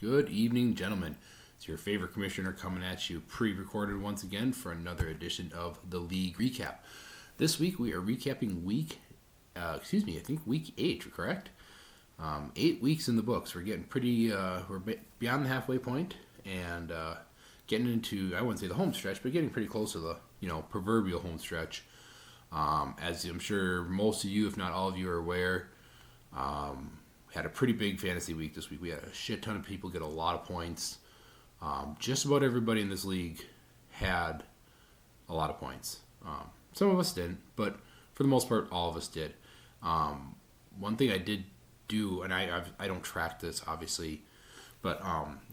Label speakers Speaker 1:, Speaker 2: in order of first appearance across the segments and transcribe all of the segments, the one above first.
Speaker 1: Good evening, gentlemen. It's your favorite commissioner coming at you pre-recorded once again for another edition of the League Recap. This week we are recapping I think week 8, correct? 8 weeks in the books. We're getting we're beyond the halfway point and getting into, I wouldn't say the home stretch, but getting pretty close to the, proverbial home stretch. As I'm sure most of you, if not all of you, are aware, had a pretty big fantasy week this week. We had a shit ton of people get a lot of points. Just about everybody in this league had a lot of points. Some of us didn't, but for the most part, all of us did. One thing I did do, and I don't track this obviously, but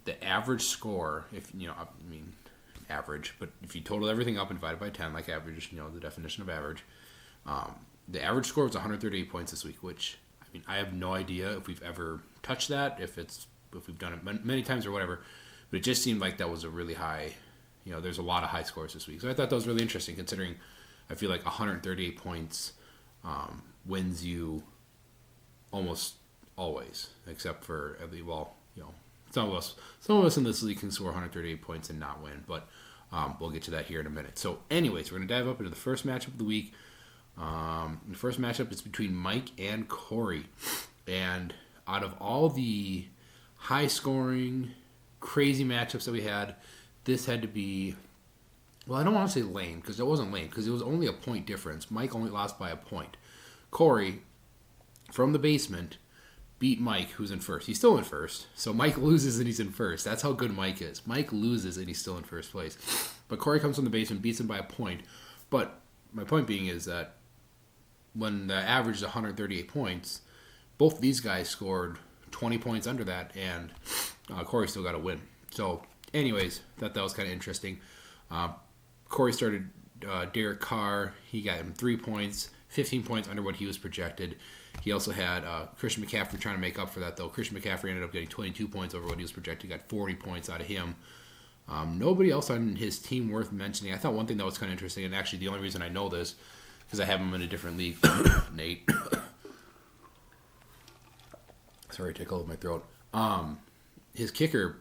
Speaker 1: the average score, average, but if you total everything up and divide it by 10, like average, the definition of average, the average score was 138 points this week, which I have no idea if we've ever touched that, if we've done it many times or whatever, but it just seemed like that was a really high, there's a lot of high scores this week. So I thought that was really interesting considering I feel like 138 points wins you almost always, except for, some of us in this league can score 138 points and not win, but we'll get to that here in a minute. So anyways, we're going to dive up into the first matchup of the week. The first matchup is between Mike and Corey. And out of all the high-scoring, crazy matchups that we had, this had to be, well, I don't want to say lame, because it wasn't lame, because it was only a point difference. Mike only lost by a point. Corey, from the basement, beat Mike, who's in first. He's still in first. So Mike loses and he's in first. That's how good Mike is. Mike loses and he's still in first place. But Corey comes from the basement, beats him by a point. But my point being is that when the average is 138 points, both these guys scored 20 points under that, and Corey still got a win. So, anyways, thought that was kind of interesting. Corey started Derek Carr. He got him 3 points, 15 points under what he was projected. He also had Christian McCaffrey trying to make up for that, though. Christian McCaffrey ended up getting 22 points over what he was projected. He got 40 points out of him. Nobody else on his team worth mentioning. I thought one thing that was kind of interesting, and actually the only reason I know this, because I have him in a different league. Nate. Sorry, tickle in my throat. His kicker,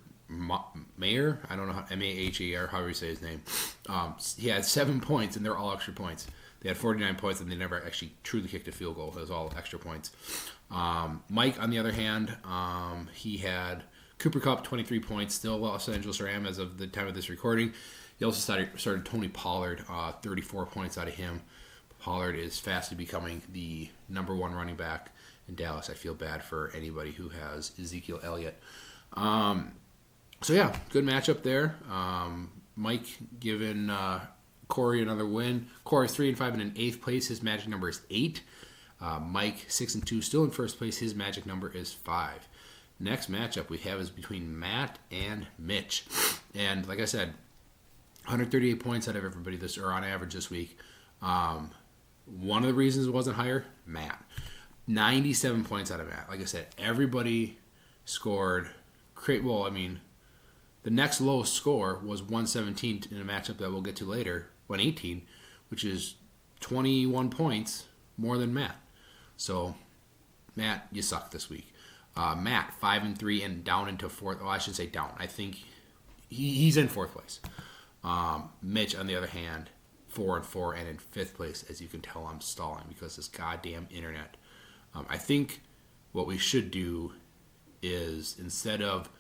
Speaker 1: Mayer, I don't know how, Maher, however you say his name. He had 7 points, and they're all extra points. They had 49 points, and they never actually truly kicked a field goal. It was all extra points. Mike, on the other hand, he had Cooper Kupp, 23 points, still Los Angeles Rams as of the time of this recording. He also started Tony Pollard, 34 points out of him. Pollard is fastly becoming the number one running back in Dallas. I feel bad for anybody who has Ezekiel Elliott. So yeah, good matchup there. Mike giving Corey another win. Corey's 3-5 and in 8th place. His magic number is 8. Mike 6-2, still in first place. His magic number is 5. Next matchup we have is between Matt and Mitch. And like I said, 138 points out of everybody on average this week. One of the reasons it wasn't higher, Matt. 97 points out of Matt. Like I said, everybody scored. The next lowest score was 117 in a matchup that we'll get to later, 118, which is 21 points more than Matt. So, Matt, you suck this week. Matt, 5-3 and down into fourth. Well, I should say down. I think he's in fourth place. Mitch, on the other hand, 4-4 and in 5th place. As you can tell, I'm stalling because this goddamn internet. I think what we should do is, instead of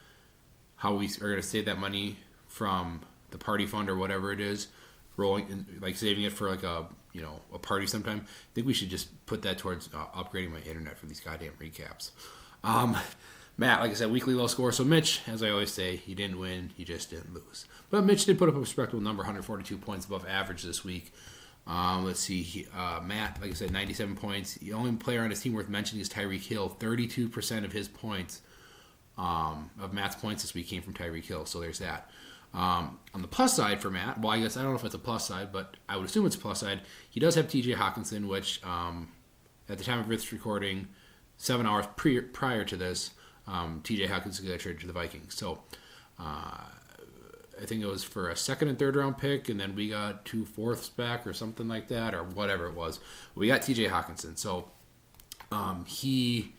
Speaker 1: how we are going to save that money from the party fund or whatever it is, saving it for a party sometime, I think we should just put that towards upgrading my internet for these goddamn recaps. Matt, like I said, weekly low score. So Mitch, as I always say, he didn't win, he just didn't lose. But Mitch did put up a respectable number, 142 points above average this week. Let's see, Matt, like I said, 97 points. The only player on his team worth mentioning is Tyreek Hill. 32% of his points, of Matt's points this week came from Tyreek Hill. So there's that. On the plus side for Matt, well, I guess I don't know if it's a plus side, but I would assume it's a plus side. He does have TJ Hawkinson, which at the time of this recording, 7 hours prior to this, TJ Hawkinson got traded to the Vikings. So I think it was for a second and third round pick, and then we got 2 fourths back or something like that, or whatever it was. We got TJ Hawkinson. So he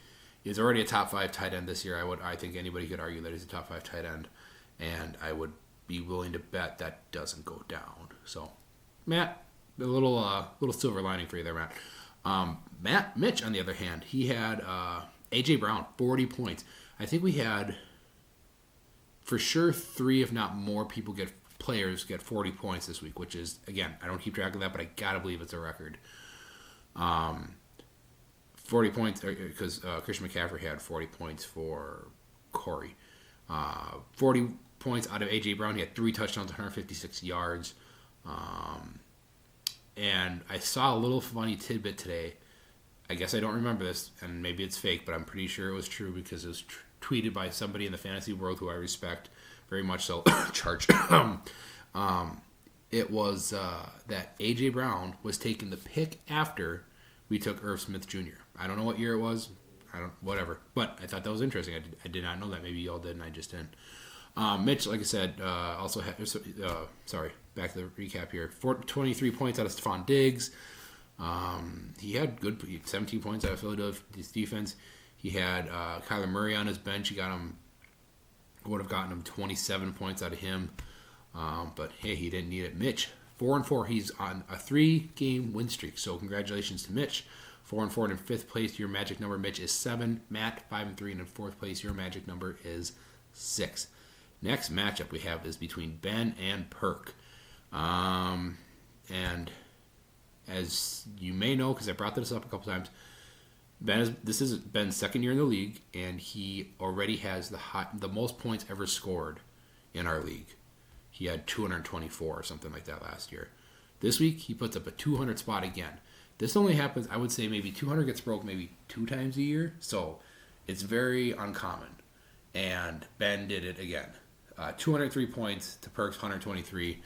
Speaker 1: is already a top 5 tight end this year. I think anybody could argue that he's a top 5 tight end, and I would be willing to bet that doesn't go down. So, Matt, a little silver lining for you there, Matt. Mitch, on the other hand, he had A.J. Brown, 40 points. I think we had, for sure, 3, if not more, players get 40 points this week, which is, again, I don't keep track of that, but I gotta believe it's a record. 40 points, because Christian McCaffrey had 40 points for Corey. 40 points out of A.J. Brown. He had 3 touchdowns, 156 yards. And I saw a little funny tidbit today. I guess I don't remember this, and maybe it's fake, but I'm pretty sure it was true because it was tweeted by somebody in the fantasy world who I respect very much so. Charge. It was that A.J. Brown was taking the pick after we took Irv Smith Jr. I don't know what year it was. Whatever. But I thought that was interesting. I did not know that. Maybe y'all did, and I just didn't. Mitch, like I said, also had. Back to the recap here. 23 points out of Stephon Diggs. He had 17 points out of Philadelphia's defense. He had Kyler Murray on his bench. Would have gotten him 27 points out of him. But hey, he didn't need it. Mitch, 4-4. He's on a 3-game win streak. So congratulations to Mitch. 4-4, and in 5th place, your magic number, Mitch, is 7. Matt, 5-3, and in 4th place, your magic number is 6. Next matchup we have is between Ben and Perk. And as you may know, because I brought this up a couple times, this is Ben's 2nd year in the league, and he already has the most points ever scored in our league. He had 224 or something like that last year. This week, he puts up a 200 spot again. This only happens, I would say, maybe 200 gets broke maybe 2 times a year, so it's very uncommon. And Ben did it again. 203 points to Perk's 123.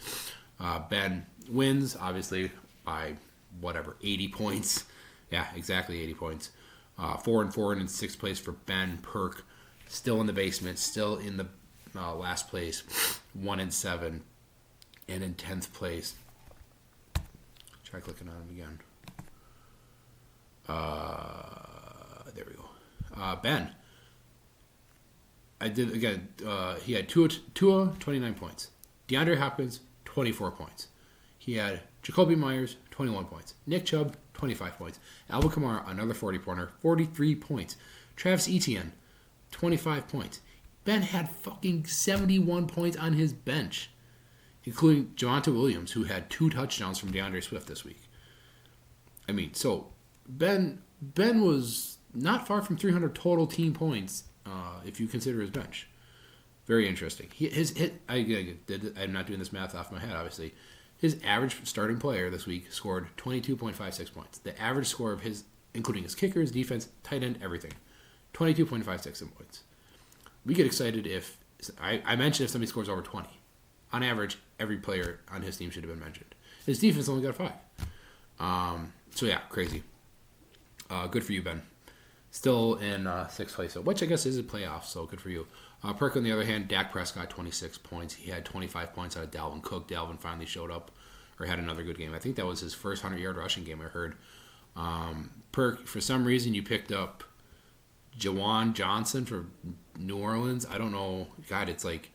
Speaker 1: Ben wins, obviously, by 80 points. Yeah, exactly 80 points. 4-4, and in 6th place for Ben. Perk still in the basement, still in the last place, 1-7, and in 10th place. Try clicking on him again. There we go. Ben. I did again. He had Tua 29 points. DeAndre Hopkins 24 points. He had Jacoby Myers 21 points. Nick Chubb 25 points. Alvin Kamara another 40-pointer, 43 points. Travis Etienne 25 points. Ben had fucking 71 points on his bench, including Javonte Williams, who had 2 touchdowns from DeAndre Swift this week. I mean, so Ben was not far from 300 total team points if you consider his bench. Very interesting. I'm not doing this math off my head, obviously. His average starting player this week scored 22.56 points. The average score of his, including his kickers, defense, tight end, everything, 22.56 points. We get excited if I mentioned if somebody scores over 20. On average, every player on his team should have been mentioned. His defense only got 5. So yeah, crazy. Good for you, Ben. Still in 6th place, which I guess is a playoff, so good for you. Perk, on the other hand, Dak Prescott, 26 points. He had 25 points out of Dalvin Cook. Dalvin finally showed up, or had another good game. I think that was his first 100-yard rushing game, I heard. Perk, for some reason, you picked up Jawan Johnson for New Orleans. I don't know. God, it's like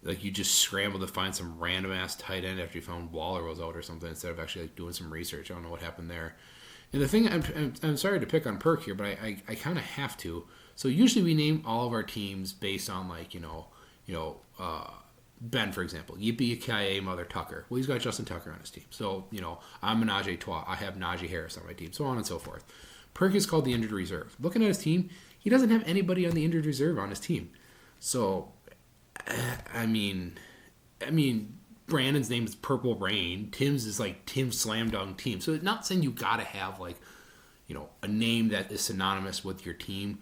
Speaker 1: you just scrambled to find some random-ass tight end after you found Waller was out or something instead of actually doing some research. I don't know what happened there. And the thing, I'm sorry to pick on Perk here, but I kind of have to. So usually we name all of our teams based on Ben, for example. Yippee-ki-yay, Mother Tucker. Well, he's got Justin Tucker on his team. So, I'm a Najee Toa. I have Najee Harris on my team, so on and so forth. Perk is called the injured reserve. Looking at his team, he doesn't have anybody on the injured reserve on his team. So, I mean, Brandon's name is Purple Rain. Tim's is like Tim Slam Dunk Team. So not saying you gotta have a name that is synonymous with your team,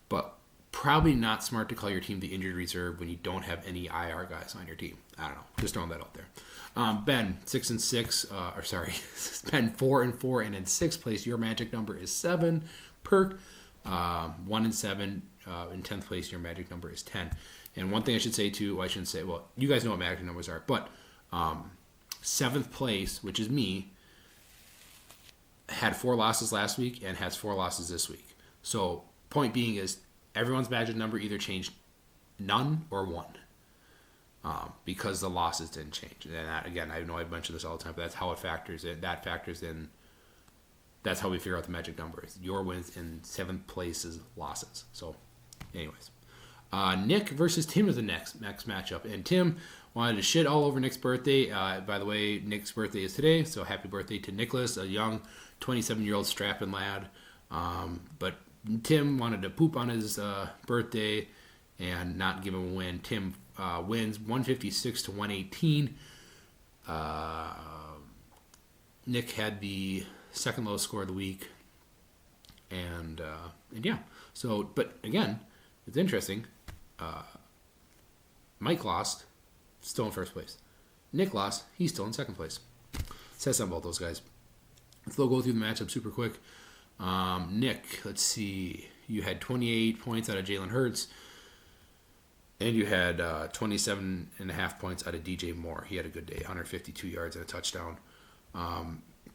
Speaker 1: but probably not smart to call your team the injured reserve when you don't have any IR guys on your team. I don't know. Just throwing that out there. Ben, 6-6. Ben 4-4, and in 6th place, your magic number is 7. Perk, 1-7. In 10th place, your magic number is 10. And one thing I should say too, well, I shouldn't say, well, you guys know what magic numbers are, but 7th place, which is me, had 4 losses last week and has 4 losses this week. So point being is everyone's magic number either changed none or one. Because the losses didn't change. And that, again, I know I mention this all the time, but that's how it factors in. That factors in. That's how we figure out the magic number. Is your wins in 7th place is losses. So, anyways. Nick versus Tim is the next matchup. And Tim wanted to shit all over Nick's birthday. By the way, Nick's birthday is today, so happy birthday to Nicholas, a young 27-year-old strapping lad. But Tim wanted to poop on his birthday and not give him a win. Tim wins 156 to 118. Nick had the second lowest score of the week, and yeah. So, but again, it's interesting. Mike lost, still in first place. Nick lost, he's still in second place. Says something about those guys. Let's go through the matchup super quick. Nick, let's see. You had 28 points out of Jalen Hurts. And you had 27.5 points out of DJ Moore. He had a good day, 152 yards and a touchdown.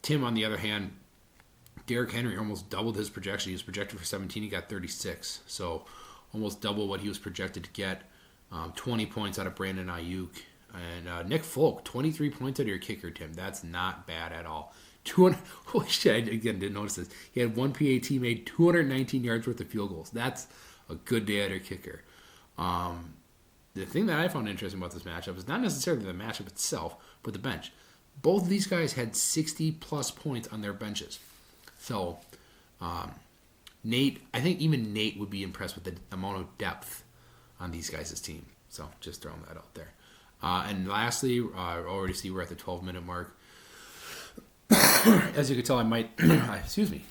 Speaker 1: Tim, on the other hand, Derrick Henry almost doubled his projection. He was projected for 17. He got 36. So almost double what he was projected to get. 20 points out of Brandon Ayuk. And Nick Folk, 23 points out of your kicker, Tim. That's not bad at all. Holy shit, I again didn't notice this. He had one PAT made, 219 yards worth of field goals. That's a good day out of your kicker. The thing that I found interesting about this matchup is not necessarily the matchup itself, but the bench. Both of these guys had 60-plus points on their benches. So, Nate, I think even Nate would be impressed with the amount of depth on these guys' team. So, just throwing that out there. And lastly, I already see we're at the 12-minute mark. As you can tell, I might, excuse me.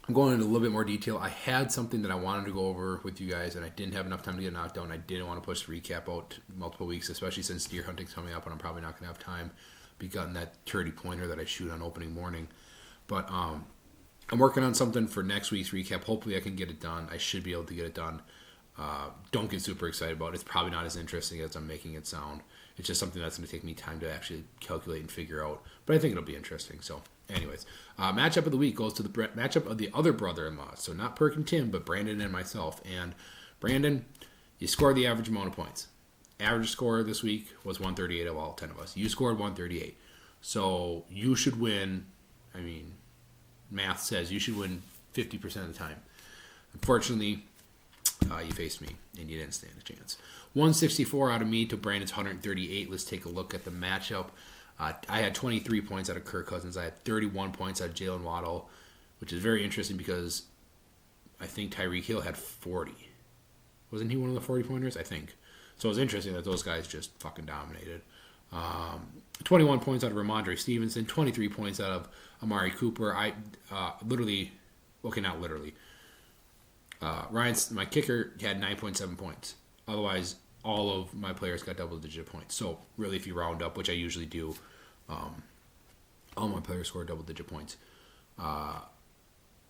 Speaker 1: I'm going into a little bit more detail. I had something that I wanted to go over with you guys, and I didn't have enough time to get knocked down. I didn't want to push the recap out multiple weeks, especially since deer hunting's coming up, and I'm probably not going to have time to be gotten that 30-pointer that I shoot on opening morning. But I'm working on something for next week's recap. Hopefully I can get it done. I should be able to get it done. Don't get super excited about it. It's probably not as interesting as I'm making it sound. It's just something that's going to take me time to actually calculate and figure out. But I think it'll be interesting. So, anyways, matchup of the week goes to the matchup of the other brother-in-law. So not Perk and Tim, but Brandon and myself. And Brandon, you scored the average amount of points. Average score this week was 138 of all 10 of us. You scored 138. So you should win. I mean, math says you should win 50% of the time. Unfortunately, you faced me, and you didn't stand a chance. 164 out of me to Brandon's 138. Let's take a look at the matchup. I had 23 points out of Kirk Cousins. I had 31 points out of Jalen Waddle, which is very interesting because I think Tyreek Hill had 40. Wasn't he one of the 40-pointers? I think. So it was interesting that those guys just fucking dominated. 21 points out of Ramondre Stevenson. 23 points out of Amari Cooper. I not literally. My kicker had 9.7 points. Otherwise, all of my players got double-digit points. So, really, if you round up, which I usually do, all my players scored double-digit points.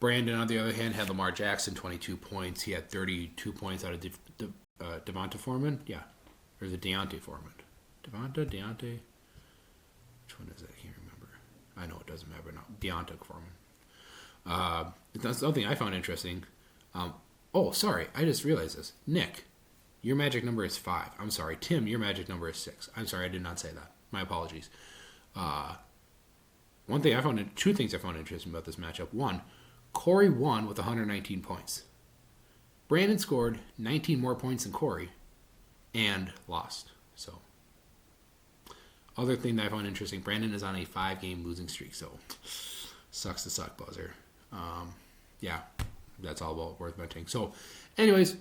Speaker 1: Brandon, on the other hand, had Lamar Jackson, 22 points. He had 32 points out of Devonta Foreman. Yeah. Or is it Deontay Foreman? Deontay? Which one is that? I can't remember. I know it doesn't matter now. Deontay Foreman. That's something I found interesting. Sorry. I just realized this. Nick, your magic number is 5. I'm sorry. Tim, your magic number is 6. I'm sorry. I did not say that. My apologies. Two things I found interesting about this matchup. One, Corey won with 119 points. Brandon scored 19 more points than Corey and lost. So, other thing that I found interesting, Brandon is on a 5-game losing streak. So, sucks to suck, buzzer. Yeah. That's all about worth mentioning. So, anyways,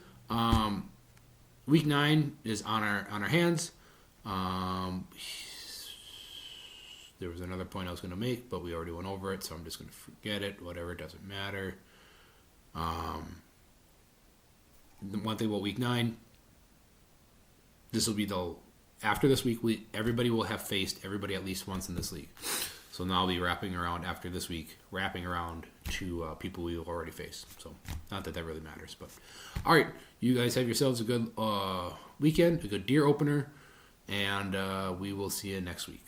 Speaker 1: week 9 is on our hands. There was another point I was going to make, but we already went over it, so I'm just going to forget it. Whatever, it doesn't matter. The one thing about week 9, this will be after this week, everybody will have faced everybody at least once in this league. So now I'll be wrapping around after this week, to people we will already face. So not that really matters, but all right, you guys have yourselves a good weekend, a good deer opener, and we will see you next week.